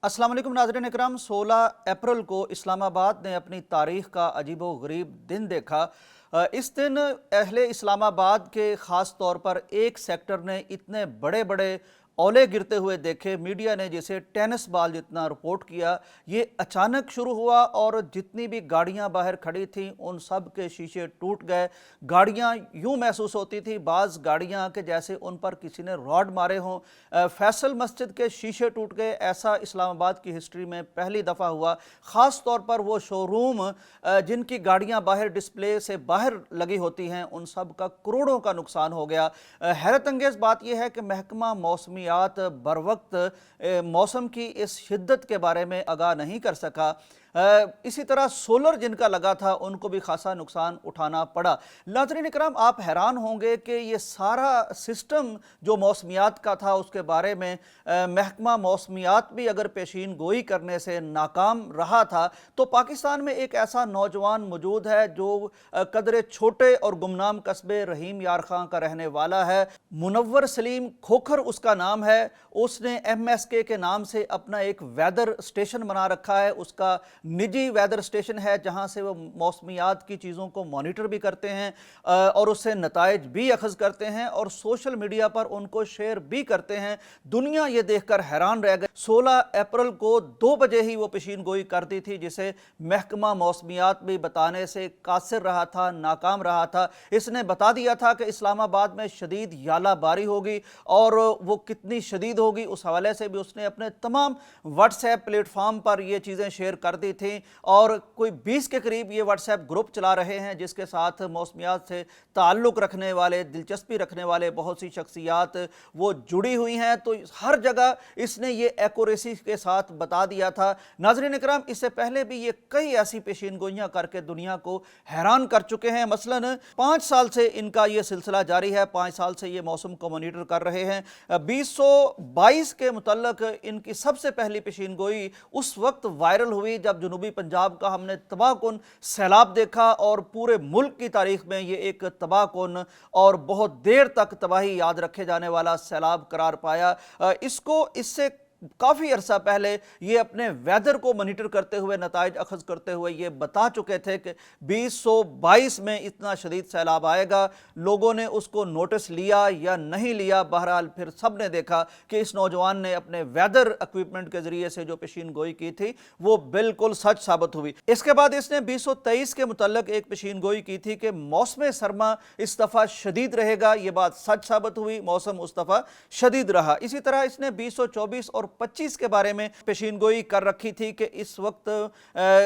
अस्सलाम वालेकुम नाज़रीन इकराम। 16 अप्रैल को इस्लामाबाद ने अपनी तारीख़ का अजीबो गरीब दिन देखा। इस दिन अहले इस्लामाबाद के ख़ास तौर पर एक सेक्टर ने इतने बड़े बड़े औले गिरते हुए देखे। मीडिया ने जिसे टेनिस बॉल जितना रिपोर्ट किया। ये अचानक शुरू हुआ और जितनी भी गाड़ियां बाहर खड़ी थीं उन सब के शीशे टूट गए। गाड़ियां यूं महसूस होती थी बाज़ गाड़ियां के जैसे उन पर किसी ने रॉड मारे हों। फैसल मस्जिद के शीशे टूट गए। ऐसा इस्लामाबाद की हिस्ट्री में पहली दफ़ा हुआ। ख़ास तौर पर वो शोरूम जिनकी गाड़ियां बाहर डिस्प्ले से बाहर लगी होती हैं उन सब का करोड़ों का नुकसान हो गया। हैरत अंगेज़ बात यह है कि महकमा मौसमियात बर वक्त मौसम की इस शिद्दत के बारे में आगाह नहीं कर सका। इसी तरह सोलर जिनका लगा था उनको भी खासा नुकसान उठाना पड़ा। नाज़रीन इकराम, आप हैरान होंगे कि ये सारा सिस्टम जो मौसमियात का था उसके बारे में महकमा मौसमियात भी अगर पेशीन गोई करने से नाकाम रहा था तो पाकिस्तान में एक ऐसा नौजवान मौजूद है जो कदरे छोटे और गुमनाम कस्बे रहीम यार खां का रहने वाला है। मुनव्वर सलीम खोखर उसका नाम है। उसने MSK के नाम से अपना एक वेदर स्टेशन बना रखा है। उसका निजी वेदर स्टेशन है जहां से वो मौसमियात की चीज़ों को मॉनिटर भी करते हैं और उससे नताइज भी अखज़ करते हैं और सोशल मीडिया पर उनको शेयर भी करते हैं। दुनिया ये देखकर हैरान रह गई। 16 अप्रैल को 2 बजे ही वो पेशीन गोई कर दी थी जिसे महकमा मौसमियात भी बताने से कासिर रहा था, नाकाम रहा था। इसने बता दिया था कि इस्लामाबाद में शदीद यालाबारी होगी और वो कितनी शदीद होगी उस हवाले से भी उसने अपने तमाम व्हाट्सएप प्लेटफॉर्म पर ये चीज़ें शेयर कर दी थी और कोई 20 के करीब ये व्हाट्सएप ग्रुप चला रहे हैं जिसके साथ मौसमियात से ताल्लुक़ रखने वाले, दिलचस्पी रखने वाले बहुत सी शख्सियात वो जुड़ी हुई हैं। तो हर जगह इसने ये एक्यूरेसी के साथ बता दिया था। नाज़रीन इकराम, इससे पहले भी ये कई ऐसी पेशीन गोइयाँ करके दुनिया को हैरान कर चुके हैं। मसलन 5 साल से इनका ये सिलसिला जारी है। 5 साल से ये मौसम को मॉनिटर कर रहे हैं। 2022 के मुतल्लक इनकी सबसे पहली पेशीन गोई उस वक्त वायरल हुई जब जनूबी पंजाब का हमने तबाहकुन सैलाब देखा और पूरे मुल्क की तारीख में ये एक तबाहकुन और बहुत देर तक तबाही याद रखे जाने वाला सैलाब करार पाया। इससे काफ़ी अरसा पहले ये अपने वेदर को मॉनिटर करते हुए, नताइज अखज़ करते हुए ये बता चुके थे कि 2022 में इतना शदीद सैलाब आएगा। लोगों ने उसको नोटिस लिया या नहीं लिया, बहरहाल फिर सब ने देखा कि इस नौजवान ने अपने वेदर इक्विपमेंट के ज़रिए से जो पेशीन गोई की थी वो बिल्कुल सच साबित हुई। इसके बाद इसने 2023 के मुतल्लिक एक पेशीन गोई की थी कि मौसम सरमा इस दफ़ा शदीद रहेगा। ये बात सच साबित हुई, मौसम उस दफ़ा शदीद रहा। इसी तरह इसने 2024 और 25 के बारे में पेशीन गोई कर रखी थी कि इस वक्त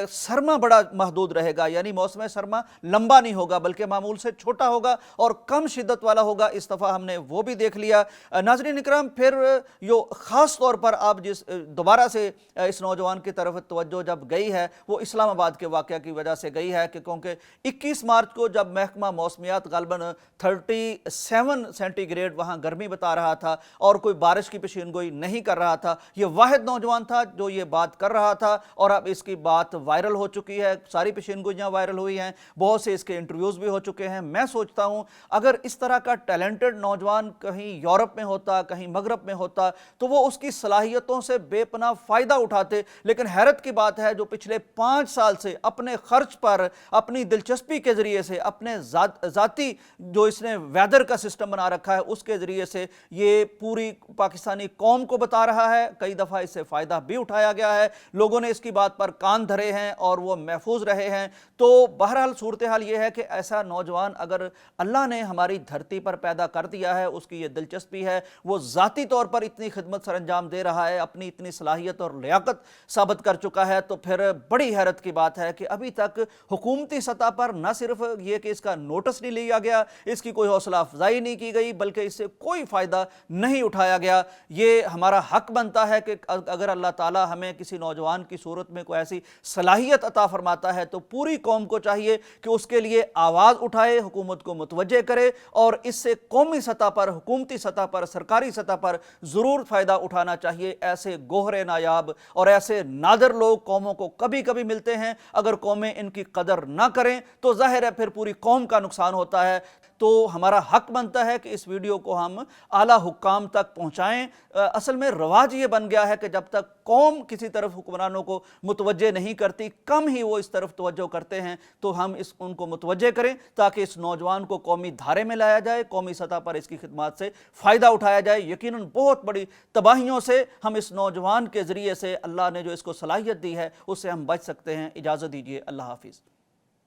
सरमा बड़ा महदूद रहेगा, यानी मौसम सरमा लंबा नहीं होगा बल्कि मामूल से छोटा होगा और कम शिद्दत वाला होगा। इस दफ़ा हमने वो भी देख लिया। नाज़रीन इकराम, फिर यो ख़ास तौर पर आप जिस दोबारा से इस नौजवान की तरफ तवज्जो जब गई है वो इस्लामाबाद के वाक़या की वजह से गई है कि क्योंकि 21 मार्च को जब महकमा मौसमियात ग़ालिबन 37 सेंटीग्रेड वहाँ गर्मी बता रहा था और कोई बारिश की पेशीन गोई नहीं कर रहा था। ये वाहिद नौजवान था जो ये बात कर रहा था और अब इसकी बात वायरल हो चुकी है। सारी पेशीन गोइयां वायरल हुई हैं, बहुत से इसके इंटरव्यूज भी हो चुके हैं। मैं सोचता हूं अगर इस तरह का टैलेंटेड नौजवान कहीं यूरोप में होता, कहीं मगरब में होता तो वो उसकी सलाहियतों से बेपनाह फायदा उठाते। लेकिन हैरत की बात है जो पिछले 5 साल से अपने खर्च पर, अपनी दिलचस्पी के जरिए से, अपने जाती जो इसने वेदर का सिस्टम बना रखा है उसके जरिए से ये पूरी पाकिस्तानी कौम को बता रहा है। कई दफ़ा इससे फ़ायदा भी उठाया गया है, लोगों ने इसकी बात पर कान धरे हैं और वो महफूज रहे हैं। तो बहरहाल सूरत हाल ये है कि ऐसा नौजवान अगर अल्लाह ने हमारी धरती पर पैदा कर दिया है, उसकी ये दिलचस्पी है, वो ज़ाती तौर पर इतनी खिदमत सर अंजाम दे रहा है, अपनी इतनी सलाहियत और लियाकत साबित कर चुका है, तो फिर बड़ी हैरत की बात है कि अभी तक हुकूमती सतह पर न सिर्फ ये कि इसका नोटिस नहीं लिया गया, इसकी कोई हौसला अफजाई नहीं की गई, बल्कि इससे कोई फ़ायदा नहीं उठाया गया। ये हमारा हक बनता है कि अगर अल्लाह ताला हमें किसी नौजवान की सूरत में कोई ऐसी सलाहियत अता फरमाता है तो पूरी कौम को चाहिए कि उसके लिए आवाज़ उठाए, हुकूमत को मुतवज्जे करे और इससे कौमी सतह पर, हुकूमती सतह पर, सरकारी सतह पर ज़रूर फ़ायदा उठाना चाहिए। ऐसे गोहरे नायाब और ऐसे नादर लोग कौमों को कभी कभी मिलते हैं। अगर कौमें इनकी कदर ना करें तो ज़ाहिर है फिर पूरी कौम का नुकसान होता है। तो हमारा हक बनता है कि इस वीडियो को हम आला हुक्काम तक पहुँचाएँ। असल में रवाज یہ بن گیا ہے کہ جب تک قوم کسی طرف حکمرانوں کو متوجہ نہیں کرتی، کم ہی وہ اس طرف توجہ کرتے ہیں، تو ہم ان کو متوجہ کریں تاکہ اس نوجوان کو قومی دھارے میں لایا جائے، قومی سطح پر اس کی خدمات سے فائدہ اٹھایا جائے۔ یقیناً بہت بڑی تباہیوں سے ہم اس نوجوان کے ذریعے سے، اللہ نے جو اس کو صلاحیت دی ہے، اس سے ہم بچ سکتے ہیں۔ اجازت دیجیے، اللہ حافظ۔